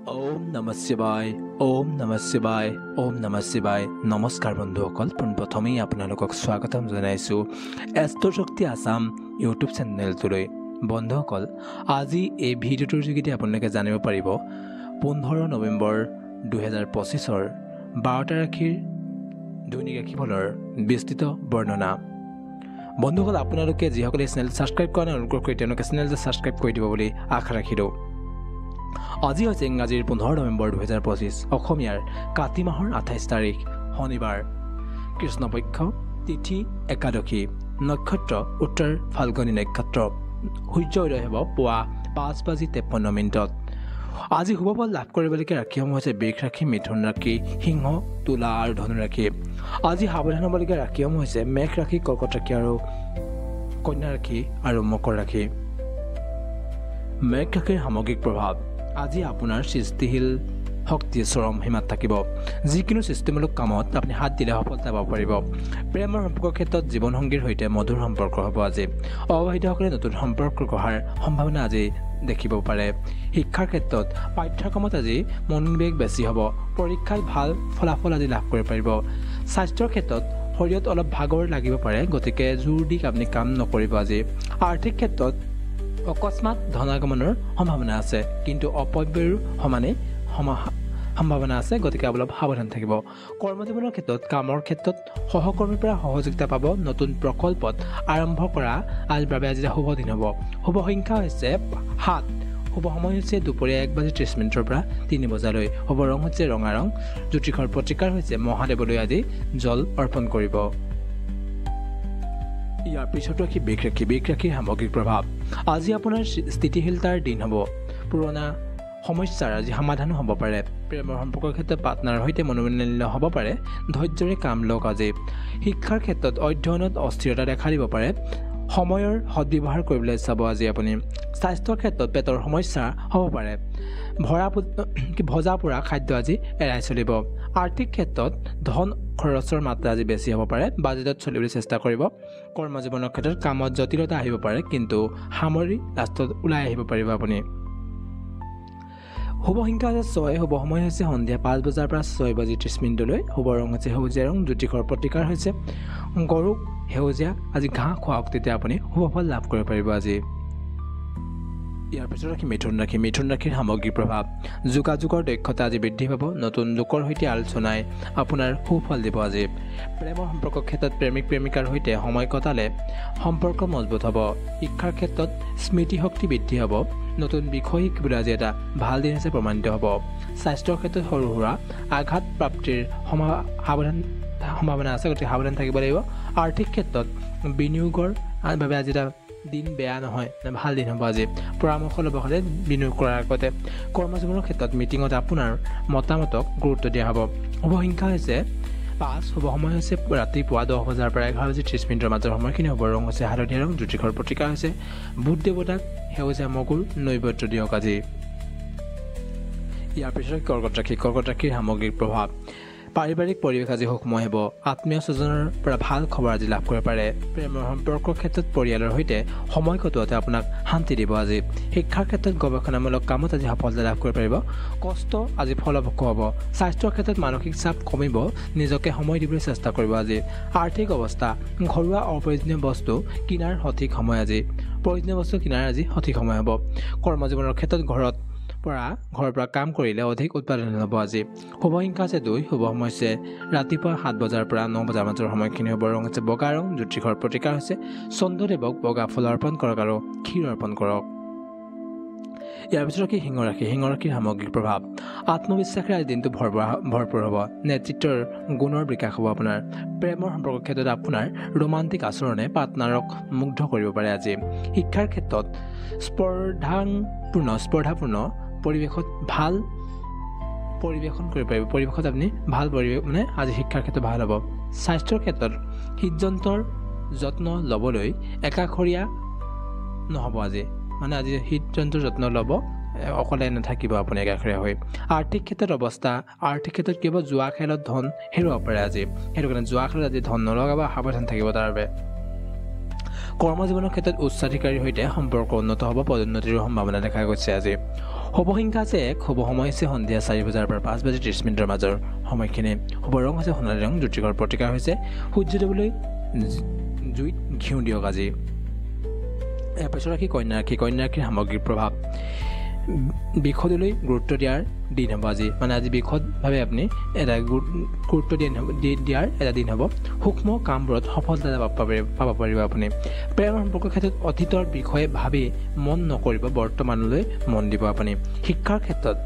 ওম নমঃ শিৱায় ওম নমঃ শিৱায় ওম নমঃ শিৱায় নমস্কাৰ বন্ধুসকল পোনপ্ৰথমেই আপোনালোকক স্বাগতম জনাইছোঁ এষ্ট্ৰশক্তি আসাম ইউটিউব চেনেলটোলৈ। বন্ধুসকল, আজি এই ভিডিঅ'টোৰ যোগেদি আপোনালোকে জানিব পাৰিব 15 নৱেম্বৰ 2025 12টা ৰাশিৰ দৈনিক ৰাশিফলৰ বিস্তৃত বৰ্ণনা। বন্ধুসকল, আপোনালোকে যিসকলে চেনেল ছাবস্ক্ৰাইব কৰা নাই অনুগ্ৰহ কৰি তেওঁলোকে চেনেলটো ছাবস্ক্ৰাইব কৰি দিব বুলি আশা ৰাখিলোঁ। আজি হৈছে ইংৰাজীৰ 15 নৱেম্বৰ 2025, অসমীয়াৰ কাতি মাহৰ 28 তাৰিখ শনিবাৰ, কৃষ্ণপক্ষ, তিথি একাদশী, নক্ষত্ৰ উত্তৰ ফাল্গুনী নক্ষত্ৰ, সূৰ্য উদয় হ'ব পুৱা 5:53। আজি শুভফল লাভ কৰিবলগীয়া ৰাশিসমূহ হৈছে বৃষ ৰাশি, মিথুন ৰাশি, সিংহ, তুলা আৰু ধনু ৰাশি। আজি সাৱধান হ'বলগীয়া ৰাশিসমূহ হৈছে মেঘ ৰাশি, কৰ্কট ৰাশি আৰু কন্যা ৰাশি আৰু মকৰ ৰাশি। মেঘ ৰাশিৰ সামগ্ৰিক প্ৰভাৱ। আজি আপোনাৰ সৃষ্টিশীল শক্তি চৰম সীমাত থাকিব। যিকোনো সৃষ্টিমূলক কামত আপুনি হাত দিলে সফলতা পাব পাৰিব। প্ৰেমৰ সম্পৰ্কৰ ক্ষেত্ৰত জীৱনসংগীৰ সৈতে মধুৰ সম্পৰ্ক হ'ব। আজি অবিবাহিতসকলে নতুন সম্পৰ্ক গঢ়াৰ সম্ভাৱনা আজি দেখিব পাৰে। শিক্ষাৰ ক্ষেত্ৰত পাঠ্যক্ৰমত আজি মনোনিৱেশ বেছি হ'ব। পৰীক্ষাত ভাল ফলাফল আজি লাভ কৰিব পাৰিব। স্বাস্থ্যৰ ক্ষেত্ৰত শৰীৰত অলপ ভাগৰ লাগিব পাৰে, গতিকে জোৰ দি আপুনি কাম নকৰিব। আজি আৰ্থিক ক্ষেত্ৰত অকস্মাত ধনাগমনৰ সম্ভাৱনা আছে, কিন্তু অপব্যয়ৰ সমানেই সম্ভাৱনা আছে, গতিকে অলপ সাৱধান থাকিব। কৰ্মজীৱনৰ ক্ষেত্ৰত কামৰ ক্ষেত্ৰত সহকৰ্মীৰ পৰা সহযোগিতা পাব। নতুন প্ৰকল্পত আৰম্ভ কৰা আজিৰ বাবে আজি শুভ দিন হ'ব। শুভ সংখ্যা হৈছে 7। শুভ সময় হৈছে দুপৰীয়া 1:30 পৰা 3 বজালৈ। শুভ ৰং হৈছে ৰঙা ৰং। জ্যোতিষৰ প্ৰতিকাৰ হৈছে মহাদেৱলৈ আজি জল অৰ্পণ কৰিব। ইয়াৰ পিছত ৰাশি বৃষ ৰাশি। বৃষ ৰাশিৰ সামগ্ৰিক প্ৰভাৱ। আজি আপোনাৰ স্থিতিশীলতাৰ দিন হ'ব। পুৰণা সমস্যাৰ আজি সমাধানো হ'ব পাৰে। প্ৰেমৰ সম্পৰ্কৰ ক্ষেত্ৰত পাৰ্টনাৰৰ সৈতে মনোমালিন্য হ'ব পাৰে। ধৈৰ্যৰে কাম লওক। আজি শিক্ষাৰ ক্ষেত্ৰত অধ্যয়নত অস্থিৰতা দেখা দিব পাৰে। সময়ৰ সদ্ব্যৱহাৰ কৰিবলৈ চাব আজি আপুনি। স্বাস্থ্যৰ ক্ষেত্ৰত পেটৰ সমস্যা হ'ব পাৰে। ভজা পোৰা খাদ্য আজি এৰাই চলিব। আৰ্থিক ক্ষেত্ৰত ধন খৰচৰ মাত্ৰা আজি বেছি হ'ব পাৰে। বাজেটত চলিবলৈ চেষ্টা কৰিব। কৰ্মজীৱনৰ ক্ষেত্ৰত কামত জটিলতা আহিব পাৰে, কিন্তু সামৰি লাষ্টত ওলাই আহিব পাৰিব আপুনি। শুভ সংখ্যা হৈছে 6। শুভ সময় হৈছে সন্ধিয়া 5 বজাৰ পৰা 6:30 শুভ ৰং হৈছে সেউজীয়া ৰং। জ্যোতিষৰ প্ৰতিকাৰ হৈছে গৰুক সেউজীয়া আজি ঘাঁহ খুৱাওক, তেতিয়া আপুনি শুভফল লাভ কৰিব পাৰিব আজি। ইয়াৰ পিছত ৰাশি মিথুন ৰাশি। মিথুন ৰাশিৰ সামগ্ৰিক প্ৰভাৱ। যোগাযোগৰ দক্ষতা আজি বৃদ্ধি পাব। নতুন লোকৰ সৈতে আলোচনাই আপোনাৰ সুফল দিব। আজি প্ৰেমৰ সম্পৰ্কৰ ক্ষেত্ৰত প্ৰেমিক প্ৰেমিকাৰ সৈতে সময় কটালে সম্পৰ্ক মজবুত হ'ব। শিক্ষাৰ ক্ষেত্ৰত স্মৃতিশক্তি বৃদ্ধি হ'ব। নতুন বিষয় শিকিবলৈ আজি এটা ভাল দিন হিচাপে প্ৰমাণিত হ'ব। স্বাস্থ্যৰ ক্ষেত্ৰত সৰু সুৰা আঘাত প্ৰাপ্তিৰ সম্ভাৱনা আছে, গতিকে সাৱধান থাকিব লাগিব। আৰ্থিক ক্ষেত্ৰত বিনিয়োগৰ বাবে আজি এটা দিন বেয়া নহয়, ভাল দিন হ'ব। আজি পৰামৰ্শ ল'ব হ'লে বিনিয়োগ কৰাৰ আগতে। কৰ্মজীৱনৰ ক্ষেত্ৰত মিটিঙত আপোনাৰ মতামতক গুৰুত্ব দিয়া হ'ব। শুভ সংখ্যা হৈছে 5। শুভ সময় হৈছে ৰাতিপুৱা 10 বজাৰ পৰা 11:30 মাজৰ সময়খিনি। শুভ ৰং হৈছে হালধীয়া ৰং। জ্যোতিষৰ প্ৰতিকাৰ হৈছে বুধ দেৱতাক সেউজীয়া মগুৰ নৈবেদ্য দিয়ক আজি। ইয়াৰ পিছত কৰ্কট ৰাশি। কৰ্কট ৰাশিৰ সামগ্ৰিক প্ৰভাৱ। পাৰিবাৰিক পৰিৱেশ আজি সুখময় হ'ব। আত্মীয় স্বজনৰ পৰা ভাল খবৰ আজি লাভ কৰিব পাৰে। প্ৰেমৰ সম্পৰ্কৰ ক্ষেত্ৰত পৰিয়ালৰ সৈতে সময় কটোৱাতে আপোনাক শান্তি দিব। আজি শিক্ষাৰ ক্ষেত্ৰত গৱেষণামূলক কামত আজি সফলতা লাভ কৰিব পাৰিব। কষ্ট আজি ফলপ্ৰসূ হ'ব। স্বাস্থ্যৰ ক্ষেত্ৰত মানসিক চাপ কমিব। নিজকে সময় দিবলৈ চেষ্টা কৰিব। আজি আৰ্থিক অৱস্থা। ঘৰুৱা অপ্ৰয়োজনীয় বস্তু কিনাৰ সঠিক সময়। আজি প্ৰয়োজনীয় বস্তু কিনাৰ আজি সঠিক সময় হ'ব। কৰ্মজীৱনৰ ক্ষেত্ৰত ঘৰৰ পৰা কাম কৰিলে অধিক উৎপাদন হ'ব। আজি শুভ সংখ্যা হৈছে 2। শুভ সময় হৈছে ৰাতিপুৱা 7 বজাৰ পৰা 9 বজাৰ মাজৰ সময়খিনি। শুভ ৰং হৈছে বগা ৰং। জ্যোতিষৰ প্ৰতিকাৰ হৈছে চন্দ্ৰদেৱক বগা ফুল অৰ্পণ কৰক আৰু ক্ষীৰ অৰ্পণ কৰক। ইয়াৰ পিছত ৰাশি সিংহ ৰাশি। সিংহ ৰাশিৰ সামগ্ৰিক প্ৰভাৱ। আত্মবিশ্বাসেৰে আজি দিনটো ভৰপূৰ হ'ব। নেতৃত্বৰ গুণৰ বিকাশ হ'ব আপোনাৰ। প্ৰেমৰ সম্পৰ্কৰ ক্ষেত্ৰত আপোনাৰ ৰোমান্টিক আচৰণে পাৰ্টনাৰক মুগ্ধ কৰিব পাৰে। আজি শিক্ষাৰ ক্ষেত্ৰত স্পৰ্ধাপূৰ্ণ পৰিৱেশত ভাল পৰিৱেশন কৰিব পাৰিব। পৰিৱেশত আপুনি ভাল পৰিৱেশ আজি শিক্ষাৰ ক্ষেত্ৰত ভাল হ'ব। স্বাস্থ্যৰ ক্ষেত্ৰত হৃদযন্ত্ৰৰ যত্ন ল'বলৈ একাষৰীয়া নহ'ব। আজি আজি হৃদযন্ত্ৰৰ যত্ন ল'ব, অকলে নাথাকিব আপুনি একাষৰীয়া হৈ। আৰ্থিক ক্ষেত্ৰত আৰ্থিক ক্ষেত্ৰত কি হ'ব, জুৱা খেলত ধন হেৰুৱাব পাৰে আজি। সেইটো কাৰণে জুৱা খেলত আজি ধন নলগাব, সাৱধান থাকিব তাৰ বাবে। কৰ্মজীৱনৰ ক্ষেত্ৰত উচ্চাধিকাৰীৰ সৈতে সম্পৰ্ক উন্নত হ'ব, পদোন্নতিৰ সম্ভাৱনা দেখা গৈছে আজি। শুভ সংখ্যা আছে 1, শুভ সময় হৈছে সন্ধিয়া 4 বজাৰ পৰা 5 বাজি 30 মিনিটৰ মাজৰ সময়খিনি। শুভ ৰং হৈছে সোণালী ৰং, জ্যোতিষৰ প্ৰতিকাৰ হৈছে সূৰ্য দেৱলৈ জুইত ঘিউ দিয়ক আজি। ইয়াৰ পিছত ৰাশি কন্যা ৰাশি, কন্যা ৰাশিৰ সামগ্ৰিক প্ৰভাৱ বিষদলৈ গুৰুত্ব দিয়াৰ দিন হ'ব আজি। মানে আজি বিষদভাৱে আপুনি এটা গুৰুত্ব দিয়াৰ এটা দিন হ'ব। সূক্ষ্ম কামবোৰত সফলতা পাব পাৰিব আপুনি। প্ৰেম সম্পৰ্কৰ ক্ষেত্ৰত অতীতৰ বিষয়ে ভাবি মন নকৰিব, বৰ্তমানলৈ মন দিব আপুনি। শিক্ষাৰ ক্ষেত্ৰত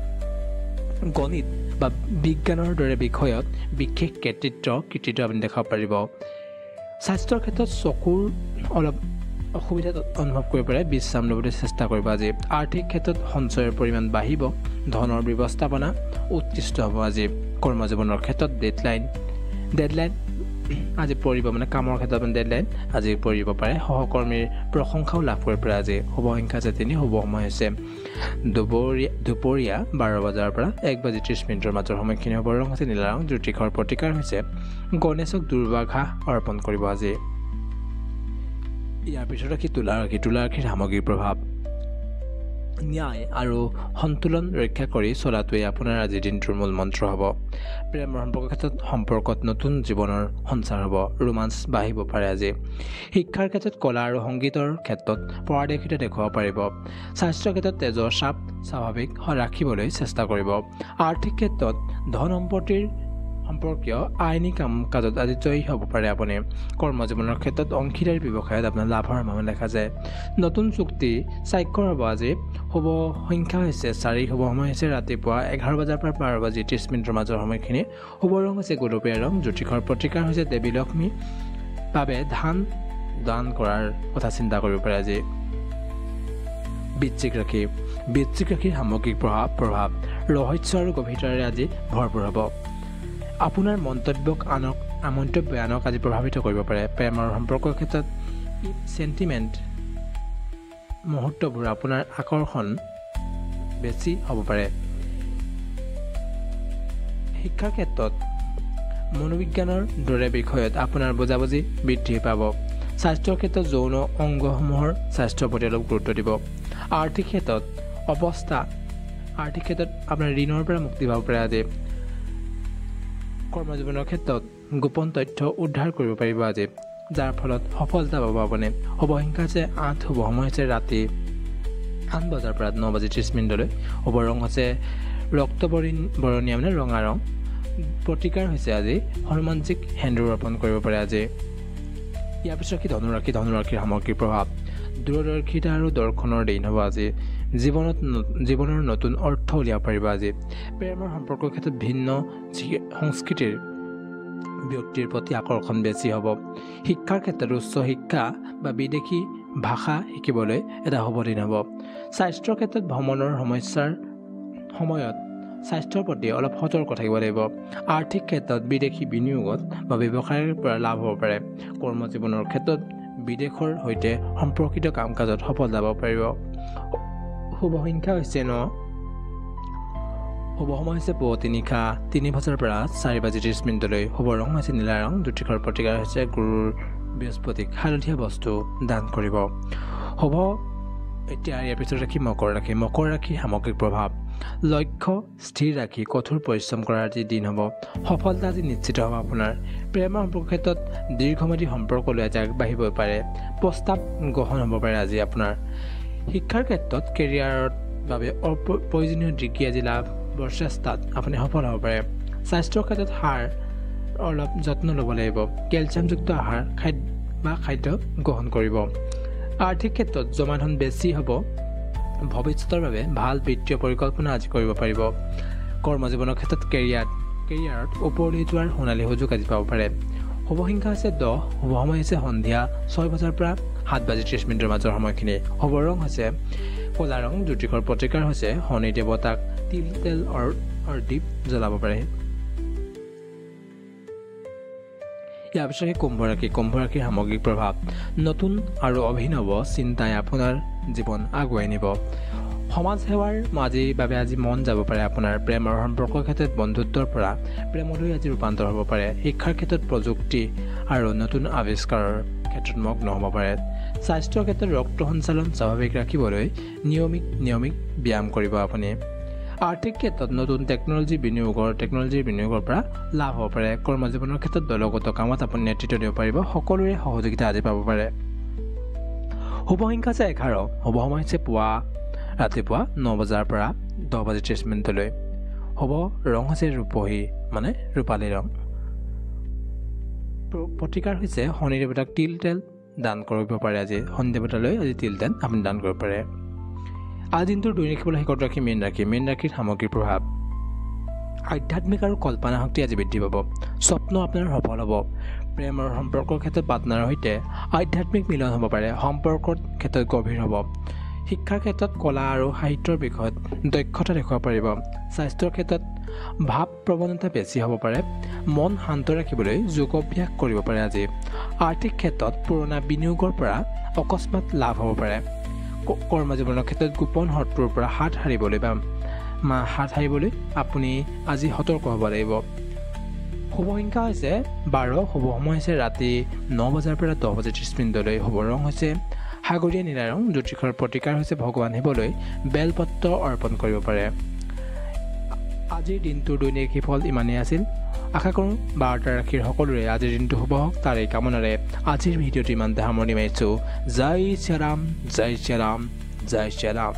গণিত বা বিজ্ঞানৰ দৰে বিষয়ত বিশেষ কৃতিত্ব আপুনি দেখাব পাৰিব। স্বাস্থ্যৰ ক্ষেত্ৰত চকুৰ অলপ অসুবিধা অনুভৱ কৰিব পাৰে, বিশ্ৰাম ল'বলৈ চেষ্টা কৰিব আজি। আৰ্থিক ক্ষেত্ৰত সঞ্চয়ৰ পৰিমাণ বাঢ়িব, ধনৰ ব্যৱস্থাপনা উৎকৃষ্ট হ'ব আজি। কৰ্মজীৱনৰ ক্ষেত্ৰত ডেডলাইন আজি পৰিব, মানে কামৰ ক্ষেত্ৰত ডেডলাইন আজি পৰিব পাৰে। সহকৰ্মীৰ প্ৰশংসাও লাভ কৰিব পাৰে আজি। শুভ সংখ্যা আছে 3, শুভ সময় হৈছে দুপৰীয়া 12 বজাৰ পৰা 1 বাজি 30 মিনিটৰ মাজৰ সময়খিনি। শুভ ৰং হৈছে নীলা ৰং, জ্যোতিষৰ প্ৰতিকাৰ হৈছে গণেশক দুৰ্বাঘা অৰ্পণ কৰিব আজি। ইয়াৰ পিছত ৰাশি তুলা ৰাশি, তুলা ৰাশিৰ সামগ্ৰিক প্ৰভাৱ ন্যায় আৰু সন্তুলন ৰক্ষা কৰি চলাটোৱে আপোনাৰ আজিৰ দিনটোৰ মূল মন্ত্ৰ হ'ব। প্ৰেমৰ সম্পৰ্কৰ ক্ষেত্ৰত সম্পৰ্কত নতুন জীৱনৰ সঞ্চাৰ হ'ব, ৰোমাঞ্চ বাঢ়িব পাৰে আজি। শিক্ষাৰ ক্ষেত্ৰত কলা আৰু সংগীতৰ ক্ষেত্ৰত পাৰদৰ্শিতা দেখুৱাব পাৰিব। স্বাস্থ্যৰ ক্ষেত্ৰত তেজৰ চাপ স্বাভাৱিক ৰাখিবলৈ চেষ্টা কৰিব। আৰ্থিক ক্ষেত্ৰত ধন সম্পৰ্কীয় আইনী কাম কাজত আজি জয়ী হ'ব পাৰে আপুনি। কৰ্মজীৱনৰ ক্ষেত্ৰত অংশীদাৰী ব্যৱসায়ত আপোনাৰ লাভৰ সম্ভাৱনা দেখা যায়। নতুন চুক্তি স্বাক্ষৰ হ'ব আজি। শুভ সংখ্যা হৈছে 4, শুভ সময় হৈছে ৰাতিপুৱা 11 বজাৰ পৰা 12 বাজি 30 মিনিটৰ মাজৰ সময়খিনি। শুভ ৰং হৈছে গোলপীয়া ৰং, জ্যোতিষৰ প্ৰতিকাৰ হৈছে দেৱী লক্ষ্মী বাবে দান কৰাৰ কথা চিন্তা কৰিব পাৰে আজি। বৃশ্চিক ৰাশিৰ সামগ্ৰিক প্ৰভাৱ ৰহস্য আৰু গভীৰতাৰে আজি ভৰপূৰ হ'ব। আপোনাৰ মন্তব্যই আনক আজি প্ৰভাৱিত কৰিব পাৰে। প্ৰেমৰ সম্পৰ্কৰ ক্ষেত্ৰত চেণ্টিমেণ্ট মুহূৰ্তবোৰ আপোনাৰ আকৰ্ষণ বেছি হ'ব পাৰে। শিক্ষাৰ ক্ষেত্ৰত মনোবিজ্ঞানৰ দৰে বিষয়ত আপোনাৰ বুজাবুজি বৃদ্ধি পাব। স্বাস্থ্যৰ ক্ষেত্ৰত যৌন অংগসমূহৰ স্বাস্থ্যৰ প্ৰতি অলপ গুৰুত্ব দিব। আৰ্থিক ক্ষেত্ৰত আপোনাৰ ঋণৰ পৰা মুক্তি পাব পাৰে আজি। কৰ্মজীৱনৰ ক্ষেত্ৰত গোপন তথ্য উদ্ধাৰ কৰিব পাৰিব আজি, যাৰ ফলত সফলতা পাব আপুনি। শুভ সংখ্যা আছে 8, শুভ সময় হৈছে ৰাতি 8 বজাৰ পৰা 9 বাজি 30 মিনিটলৈ। শুভ ৰং হৈছে ৰক্তবৰণীয়া, মানে ৰঙা ৰং। প্ৰতিকাৰ হৈছে আজি হনুমানজীক সেন্দুৰ অৰ্পণ কৰিব পাৰে আজি। ইয়াৰ পিছত ধনুৰাশিৰ সামগ্ৰিক প্ৰভাৱ দূৰদৰ্শিতা আৰু দৰ্শনৰ দিন হ'ব আজি। জীৱনৰ নতুন অৰ্থ উলিয়াব পাৰিব আজি। প্ৰেমৰ সম্পৰ্কৰ ক্ষেত্ৰত ভিন্ন সংস্কৃতিৰ ব্যক্তিৰ প্ৰতি আকৰ্ষণ বেছি হ'ব। শিক্ষাৰ ক্ষেত্ৰত উচ্চ শিক্ষা বা বিদেশী ভাষা শিকিবলৈ এটা শুভ দিন হ'ব। স্বাস্থ্যৰ ক্ষেত্ৰত ভ্ৰমণৰ সময়ত স্বাস্থ্যৰ প্ৰতি অলপ সতৰ্ক থাকিব লাগিব। আৰ্থিক ক্ষেত্ৰত বিদেশী বিনিয়োগত বা ব্যৱসায়ৰ পৰা লাভ হ'ব পাৰে। কৰ্মজীৱনৰ ক্ষেত্ৰত বিদেশৰ সৈতে সম্পৰ্কিত কাম কাজত সফলতা পাব পাৰিব। শুভ সংখ্যা হৈছে 9, শুভ সময় হৈছে পুৱতি নিশা 3 বজাৰ পৰা 4 বাজি 30 মিনিটলৈ। শুভ ৰং হৈছে নীলা ৰং, জ্যোতিষৰ প্ৰতিকাৰ হৈছে গুৰুৰ বৃহস্পতিক হালধীয়া বস্তু দান কৰিব। এতিয়া ইয়াৰ পিছত ৰাশি মকৰ ৰাশিৰ সামগ্ৰিক প্ৰভাৱ লক্ষ্য স্থিৰ ৰাখি কঠোৰ পৰিশ্ৰম কৰাৰ আজি দিন হ'ব। সফলতা আজি নিশ্চিত হ'ব আপোনাৰ। প্ৰেমৰ সম্পৰ্কৰ ক্ষেত্ৰত দীৰ্ঘম্যাদী সম্পৰ্কলৈ আজি আগবাঢ়িব পাৰে। প্ৰস্তাৱ গ্ৰহণ হ'ব পাৰে আজি আপোনাৰ। শিক্ষাৰ ক্ষেত্ৰত কেৰিয়াৰৰ বাবে প্ৰয়োজনীয় ডিগ্ৰী আজি লাভৰ চেষ্টাত আপুনি সফল হ'ব পাৰে। স্বাস্থ্যৰ ক্ষেত্ৰত অলপ যত্ন ল'ব লাগিব। কেলছিয়ামযুক্ত আহাৰ খাদ্য গ্ৰহণ কৰিব। আৰ্থিক ক্ষেত্ৰত জমা ধন বেছি হ'ব। ভৱিষ্যতৰ বাবে ভাল বিত্তীয় পৰিকল্পনা আজি কৰিব পাৰিব। কৰ্মজীৱনৰ ক্ষেত্ৰত কেৰিয়াৰত ওপৰলৈ যোৱাৰ সোণালী সুযোগ আজি পাব পাৰে। শুভ সংখ্যা আছে 10, শুভ সময় হৈছে সন্ধিয়া 6 বজাৰ পৰা 7 বাজি 30 মিনিটৰ মাজৰ সময়খিনি। শুভ ৰং হৈছে ক'লা ৰং, জ্যোতিষৰ প্ৰতিকাৰ হৈছে শনি দেৱতাক তেল দীপ জ্বলাব পাৰে। ইয়াৰ পিছত কুম্ভ ৰাশিৰ সামগ্ৰিক প্ৰভাৱ নতুন আৰু অভিনৱ চিন্তাই আপোনাৰ জীৱন আগুৱাই নিব। সমাজ সেৱাৰ বাবে আজি মন যাব পাৰে আপোনাৰ। প্ৰেমৰ সম্পৰ্কৰ ক্ষেত্ৰত বন্ধুত্বৰ পৰা প্ৰেমলৈ আজি ৰূপান্তৰ হ'ব পাৰে। শিক্ষাৰ ক্ষেত্ৰত প্ৰযুক্তি আৰু নতুন আৱিষ্কাৰৰ ক্ষেত্ৰত মগ্ন হ'ব পাৰে। স্বাস্থ্যৰ ক্ষেত্ৰত ৰক্ত সঞ্চালন স্বাভাৱিক ৰাখিবলৈ নিয়মিত ব্যায়াম কৰিব আপুনি আৰ্থিক ক্ষেত্ৰত নতুন টেকনলজিৰ বিনিয়োগৰ পৰা লাভ হ'ব পাৰে কৰ্মজীৱনৰ ক্ষেত্ৰত দলগত কামত আপুনি নেতৃত্ব দিব পাৰিব সকলোৰে সহযোগিতা আজি পাব পাৰে শুভ সংখ্যা আছে 11 শুভ সময় হৈছে ৰাতিপুৱা 9 বজাৰ পৰা 10:30 মিনিটলৈ হ'ব ৰং হৈছে ৰূপহী মানে ৰূপালী ৰং প্ৰতিকাৰ হৈছে শনি দেৱতাক তিল তেল দান কৰিব পাৰে আজি শনি দেৱতালৈ আজি তিল তেল আপুনি দান কৰিব পাৰে আজি দিনটোৰ দৈনিক ফল শেষত ৰাখি মীন ৰাশিৰ সামগ্ৰীৰ প্ৰভাৱ আধ্যাত্মিক আৰু কল্পনা শক্তি আজি বৃদ্ধি পাব স্বপ্ন আপোনাৰ সফল হ'ব প্ৰেম আৰু সম্পৰ্কৰ ক্ষেত্ৰত পাৰ্টনাৰৰ সৈতে আধ্যাত্মিক মিলন হ'ব পাৰে সম্পৰ্কৰ ক্ষেত্ৰত গভীৰ হ'ব শিক্ষাৰ ক্ষেত্ৰত কলা আৰু সাহিত্যৰ বিষয়ত দক্ষতা দেখুৱাব পাৰিব স্বাস্থ্যৰ ক্ষেত্ৰত ভাৱ প্ৰৱণতা বেছি হ'ব পাৰে মন শান্ত ৰাখিবলৈ যোগ অভ্যাস কৰিব পাৰে আজি আৰ্থিক ক্ষেত্ৰত পুৰণা বিনিয়োগৰ পৰা অকস্মাত লাভ হ'ব পাৰে কৰ্মজীৱনৰ ক্ষেত্ৰত গোপন শত্ৰুৰ পৰা হাত সাৰিবলৈ আপুনি আজি সতৰ্ক হ'ব লাগিব শুভ সংখ্যা হৈছে 12 শুভ সময় হৈছে ৰাতি 9 বজাৰ পৰা 10:30 মিনিটলৈ শুভ ৰং হৈছে সাগৰীয় নীলা ৰং জ্যোতিষৰ প্ৰতিকাৰ হৈছে ভগৱান শিৱলৈ বেলপত্ৰ অৰ্পণ কৰিব পাৰে আজিৰ দিনটোৰ দৈনিক ফল ইমানেই আছিল আশা কৰোঁ 12টা ৰাশিৰ সকলোৰে আজিৰ দিনটো শুভ হওক তাৰে কামনাৰে আজিৰ ভিডিঅ'টো ইমানতে সামৰণি মাৰিছোঁ জয় শ্ৰী ৰাম জয় শ্ৰী ৰাম জয় শ্ৰী ৰাম